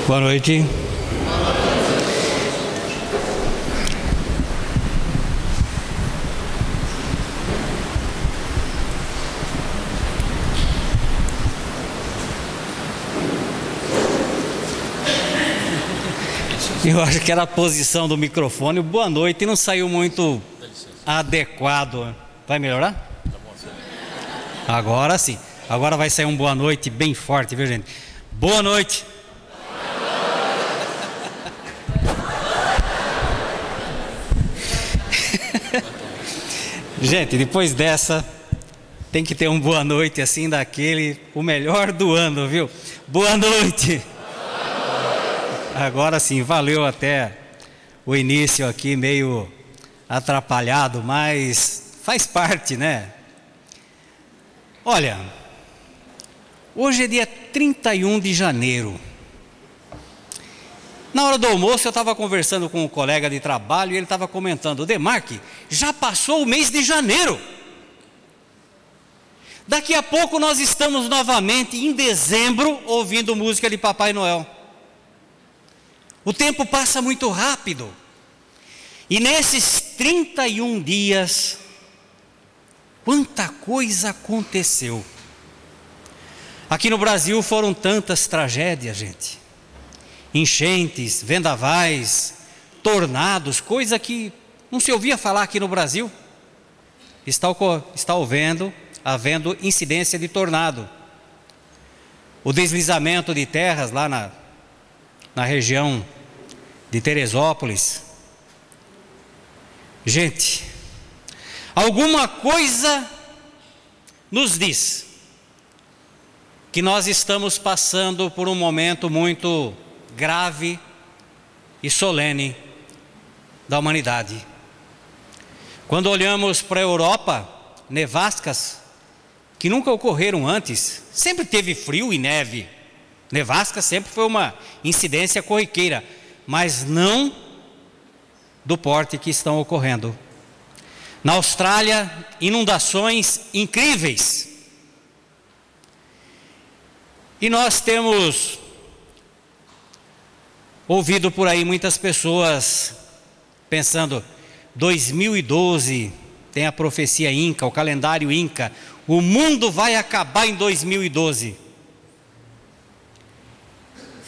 Boa noite. Eu acho que era a posição do microfone. Boa noite não saiu muito adequado. Vai melhorar? Agora sim. Agora vai sair um boa noite bem forte, viu, gente? Boa noite. Gente, depois dessa, tem que ter um boa noite assim, daquele, o melhor do ano, viu? Boa noite. Agora sim, valeu até o início aqui meio atrapalhado, mas faz parte, né? Olha, hoje é dia 31 de janeiro. Na hora do almoço eu estava conversando com um colega de trabalho e ele estava comentando: Demarque, já passou o mês de janeiro. Daqui a pouco nós estamos novamente em dezembro ouvindo música de Papai Noel. O tempo passa muito rápido. E nesses 31 dias, quanta coisa aconteceu. Aqui no Brasil foram tantas tragédias, gente. Enchentes, vendavais, tornados, coisa que não se ouvia falar aqui no Brasil. Está havendo incidência de tornado. O deslizamento de terras lá na região de Teresópolis. Gente, alguma coisa nos diz que nós estamos passando por um momento muito grave e solene da humanidade. Quando olhamos para a Europa, nevascas que nunca ocorreram antes. Sempre teve frio e neve. Nevasca sempre foi uma incidência corriqueira, mas não do porte que estão ocorrendo. Na Austrália, inundações incríveis. E nós temos ouvido por aí muitas pessoas pensando: 2012, tem a profecia Inca, o calendário Inca, o mundo vai acabar em 2012.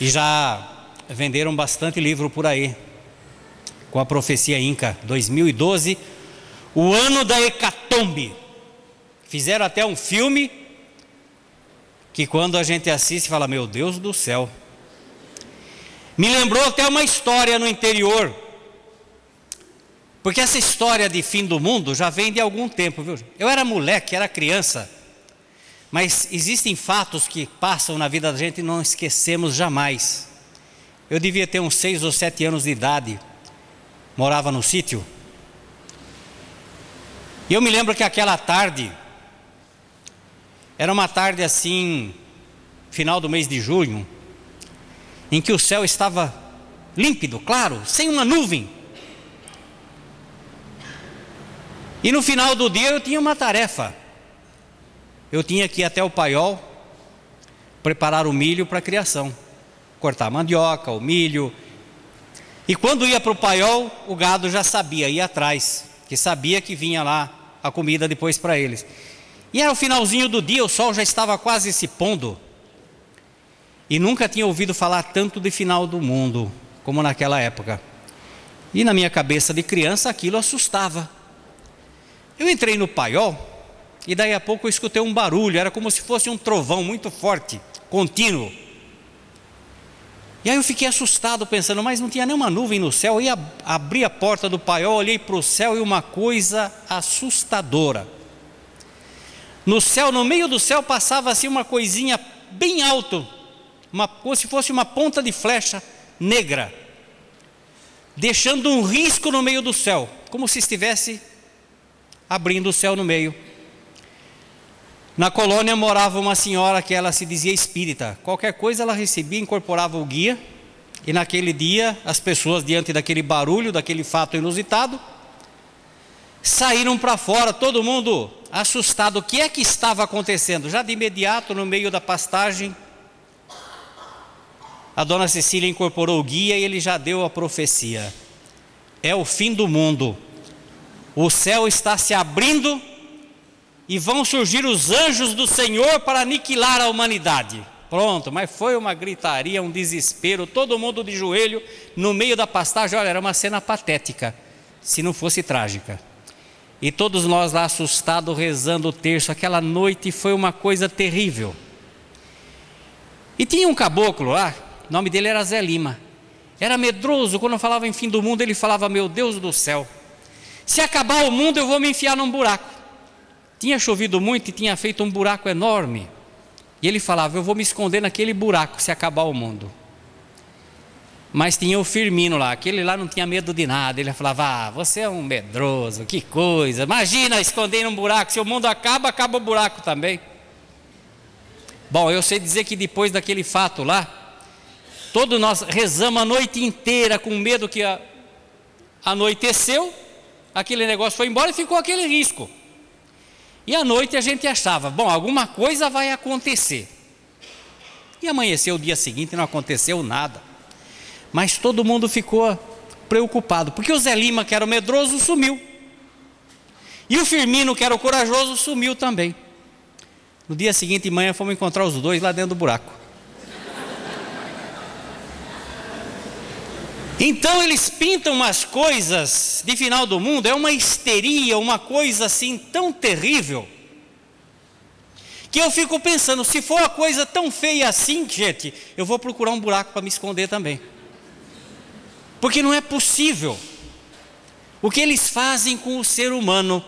E já venderam bastante livro por aí, com a profecia Inca, 2012, o ano da hecatombe. Fizeram até um filme, que quando a gente assiste, fala: meu Deus do céu. Me lembrou até uma história no interior, porque essa história de fim do mundo já vem de algum tempo, viu? Eu era moleque, era criança, mas existem fatos que passam na vida da gente e não esquecemos jamais. Eu devia ter uns 6 ou 7 anos de idade, morava no sítio, e eu me lembro que aquela tarde, era uma tarde assim, final do mês de junho, em que o céu estava límpido, claro, sem uma nuvem. E no final do dia eu tinha uma tarefa. Eu tinha que ir até o paiol, preparar o milho para a criação, cortar a mandioca, o milho. E quando ia para o paiol, o gado já sabia, ia atrás, que sabia que vinha lá a comida depois para eles. E era o finalzinho do dia, o sol já estava quase se pondo. E nunca tinha ouvido falar tanto de final do mundo como naquela época. E na minha cabeça de criança aquilo assustava. Eu entrei no paiol e daí a pouco eu escutei um barulho, era como se fosse um trovão muito forte, contínuo. E aí eu fiquei assustado pensando: mas não tinha nenhuma nuvem no céu. Eu abri a porta do paiol, olhei para o céu e uma coisa assustadora. No céu, no meio do céu passava assim uma coisinha bem alto, como se fosse uma ponta de flecha negra, deixando um risco no meio do céu, como se estivesse abrindo o céu no meio. Na colônia morava uma senhora que ela se dizia espírita. Qualquer coisa ela recebia, incorporava o guia. E naquele dia, as pessoas, diante daquele barulho, daquele fato inusitado, saíram para fora, todo mundo assustado. O que é que estava acontecendo? Já de imediato, no meio da pastagem, a dona Cecília incorporou o guia e ele já deu a profecia. É o fim do mundo. O céu está se abrindo e vão surgir os anjos do Senhor para aniquilar a humanidade. Pronto, mas foi uma gritaria, um desespero, todo mundo de joelho no meio da pastagem. Olha, era uma cena patética, se não fosse trágica. E todos nós lá assustados, rezando o terço. Aquela noite foi uma coisa terrível. E tinha um caboclo lá, o nome dele era Zé Lima. Era medroso, quando eu falava em fim do mundo, ele falava: meu Deus do céu, se acabar o mundo eu vou me enfiar num buraco. Tinha chovido muito e tinha feito um buraco enorme. E ele falava: eu vou me esconder naquele buraco se acabar o mundo. Mas tinha o Firmino lá, aquele lá não tinha medo de nada. Ele falava: ah, você é um medroso, que coisa, imagina esconder num buraco, se o mundo acaba, acaba o buraco também. Bom, eu sei dizer que depois daquele fato lá, todos nós rezamos a noite inteira com medo que anoiteceu, aquele negócio foi embora e ficou aquele risco. E à noite a gente achava: bom, alguma coisa vai acontecer. E amanheceu o dia seguinte e não aconteceu nada. Mas todo mundo ficou preocupado, porque o Zé Lima, que era o medroso, sumiu. E o Firmino, que era o corajoso, sumiu também. No dia seguinte de manhã fomos encontrar os dois lá dentro do buraco. Então eles pintam umas coisas de final do mundo, é uma histeria, uma coisa assim tão terrível, que eu fico pensando: se for uma coisa tão feia assim, gente, eu vou procurar um buraco para me esconder também. Porque não é possível o que eles fazem com o ser humano.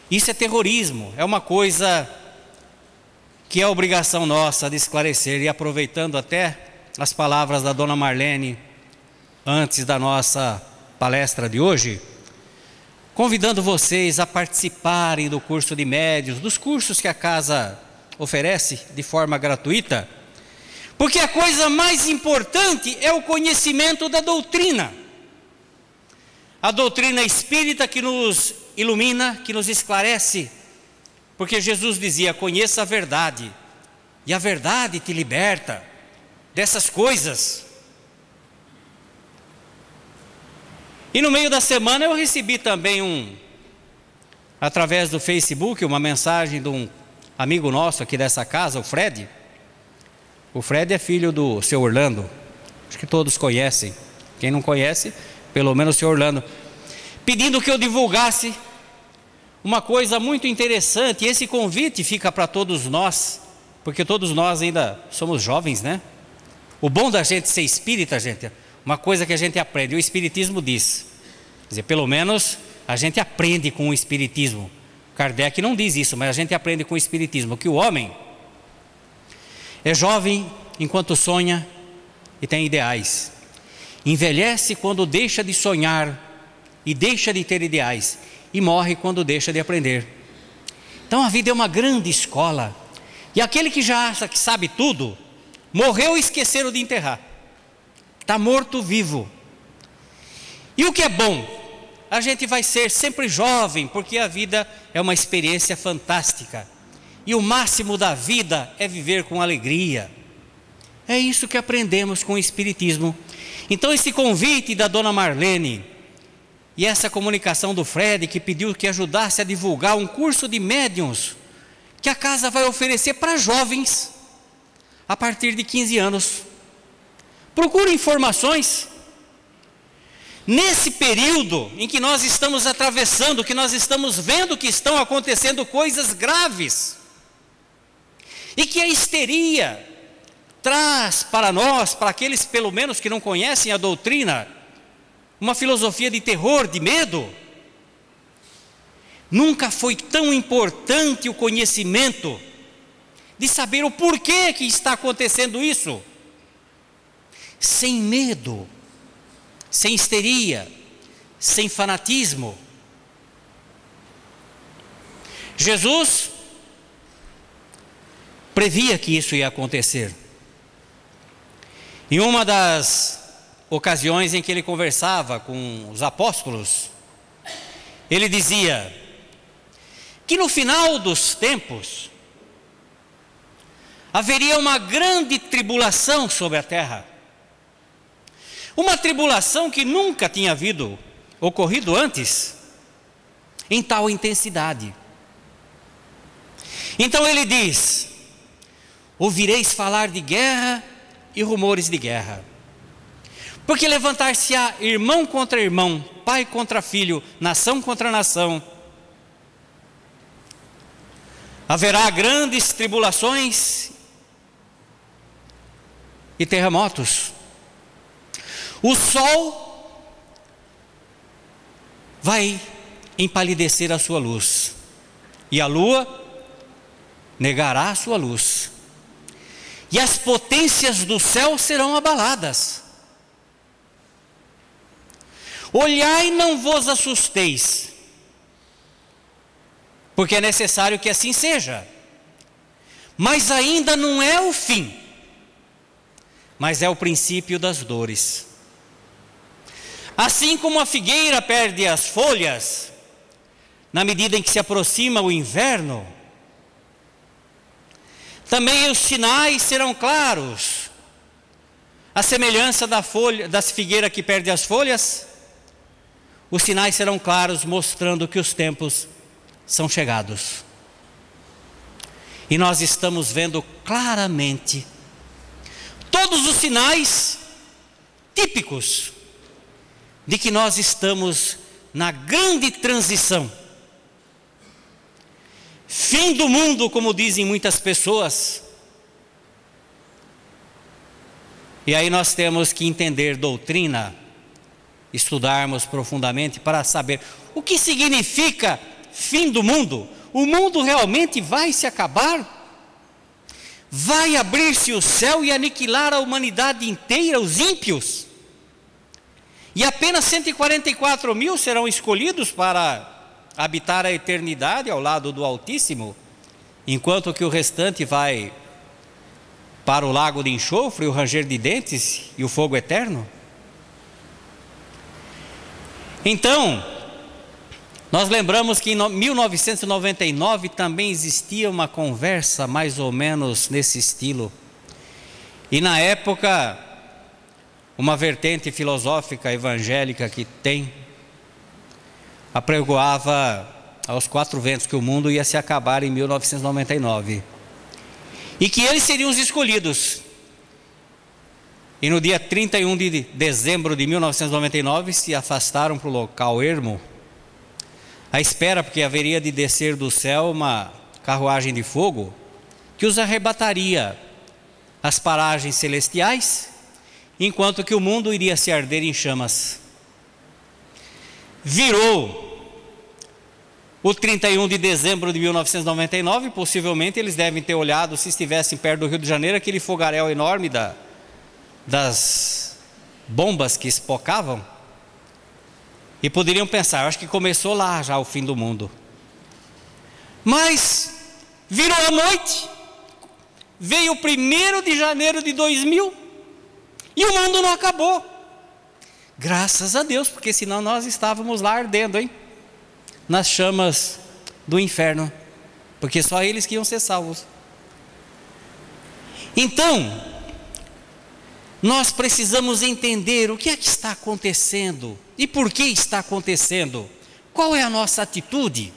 Isso é terrorismo, é uma coisa que é obrigação nossa de esclarecer. E aproveitando até as palavras da dona Marlene antes da nossa palestra de hoje, convidando vocês a participarem do curso de médios, dos cursos que a casa oferece de forma gratuita, porque a coisa mais importante é o conhecimento da doutrina, a doutrina espírita que nos ilumina, que nos esclarece, porque Jesus dizia: conheça a verdade, e a verdade te liberta dessas coisas. E no meio da semana eu recebi também através do Facebook, uma mensagem de um amigo nosso aqui dessa casa, o Fred. O Fred é filho do seu Orlando, acho que todos conhecem. Quem não conhece, pelo menos o seu Orlando, pedindo que eu divulgasse uma coisa muito interessante. E esse convite fica para todos nós, porque todos nós ainda somos jovens, né? O bom da gente ser espírita, gente, uma coisa que a gente aprende, o Espiritismo diz, quer dizer, pelo menos a gente aprende com o Espiritismo. Kardec não diz isso, mas a gente aprende com o Espiritismo, que o homem é jovem enquanto sonha e tem ideais, envelhece quando deixa de sonhar e deixa de ter ideais, e morre quando deixa de aprender. Então a vida é uma grande escola, e aquele que já acha que sabe tudo, morreu e esqueceram de enterrar, está morto vivo. E o que é bom? A gente vai ser sempre jovem, porque a vida é uma experiência fantástica, e o máximo da vida é viver com alegria. É isso que aprendemos com o Espiritismo. Então esse convite da dona Marlene e essa comunicação do Fred, que pediu que ajudasse a divulgar um curso de médiuns que a casa vai oferecer para jovens a partir de 15 anos. Procure informações. Nesse período em que nós estamos atravessando, que nós estamos vendo que estão acontecendo coisas graves, e que a histeria traz para nós, para aqueles pelo menos que não conhecem a doutrina, uma filosofia de terror, de medo. Nunca foi tão importante o conhecimento de saber o porquê que está acontecendo isso, sem medo, sem histeria, sem fanatismo. Jesus previa que isso ia acontecer. Em uma das ocasiões em que ele conversava com os apóstolos, ele dizia que no final dos tempos haveria uma grande tribulação sobre a terra. Uma tribulação que nunca tinha ocorrido antes, em tal intensidade. Então ele diz: ouvireis falar de guerra e rumores de guerra. Porque levantar-se-á irmão contra irmão, pai contra filho, nação contra nação. Haverá grandes tribulações e terremotos. O sol vai empalidecer a sua luz, e a lua negará a sua luz, e as potências do céu serão abaladas. Olhai, não vos assusteis, porque é necessário que assim seja, mas ainda não é o fim, mas é o princípio das dores. Assim como a figueira perde as folhas, na medida em que se aproxima o inverno, também os sinais serão claros. A semelhança das figueiras que perde as folhas, os sinais serão claros, mostrando que os tempos são chegados. E nós estamos vendo claramente todos os sinais típicos de que nós estamos na grande transição. Fim do mundo, como dizem muitas pessoas. E aí nós temos que entender doutrina, estudarmos profundamente para saber o que significa fim do mundo. O mundo realmente vai se acabar? Vai abrir-se o céu e aniquilar a humanidade inteira, os ímpios? E apenas 144 mil serão escolhidos para habitar a eternidade ao lado do Altíssimo, enquanto que o restante vai para o lago de enxofre, o ranger de dentes e o fogo eterno? Então, nós lembramos que em 1999 também existia uma conversa mais ou menos nesse estilo. E na época, uma vertente filosófica evangélica que tem, apregoava aos quatro ventos que o mundo ia se acabar em 1999. E que eles seriam os escolhidos. E no dia 31 de dezembro de 1999 se afastaram para o local ermo, à espera, porque haveria de descer do céu uma carruagem de fogo que os arrebataria às paragens celestiais, enquanto que o mundo iria se arder em chamas. Virou o 31 de dezembro de 1999, possivelmente eles devem ter olhado, se estivessem perto do Rio de Janeiro, aquele fogaréu enorme das bombas que espocavam, e poderiam pensar, acho que começou lá já o fim do mundo. Mas virou a noite, veio o 1º de janeiro de 2000 e o mundo não acabou. Graças a Deus, porque senão nós estávamos lá ardendo, hein? Nas chamas do inferno, porque só eles que iam ser salvos. Então, nós precisamos entender o que é que está acontecendo e por que está acontecendo. Qual é a nossa atitude?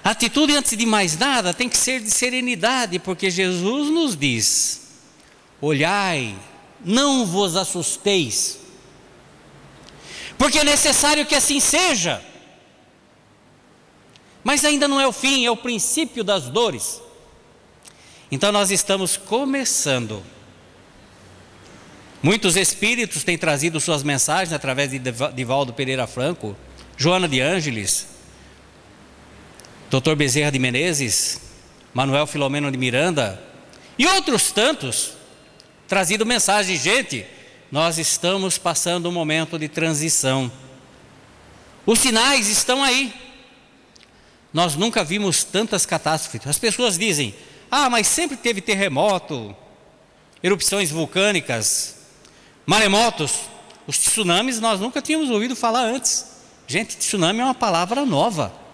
A atitude, antes de mais nada, tem que ser de serenidade, porque Jesus nos diz: olhai, não vos assusteis, porque é necessário que assim seja, mas ainda não é o fim, é o princípio das dores. Então nós estamos começando. Muitos espíritos têm trazido suas mensagens através de Divaldo Pereira Franco, Joana de Ângeles, Dr. Bezerra de Menezes, Manuel Filomeno de Miranda e outros tantos, trazido mensagens. Gente, nós estamos passando um momento de transição. Os sinais estão aí. Nós nunca vimos tantas catástrofes. As pessoas dizem: ah, mas sempre teve terremoto, erupções vulcânicas, maremotos. Os tsunamis nós nunca tínhamos ouvido falar antes. Gente, tsunami é uma palavra nova.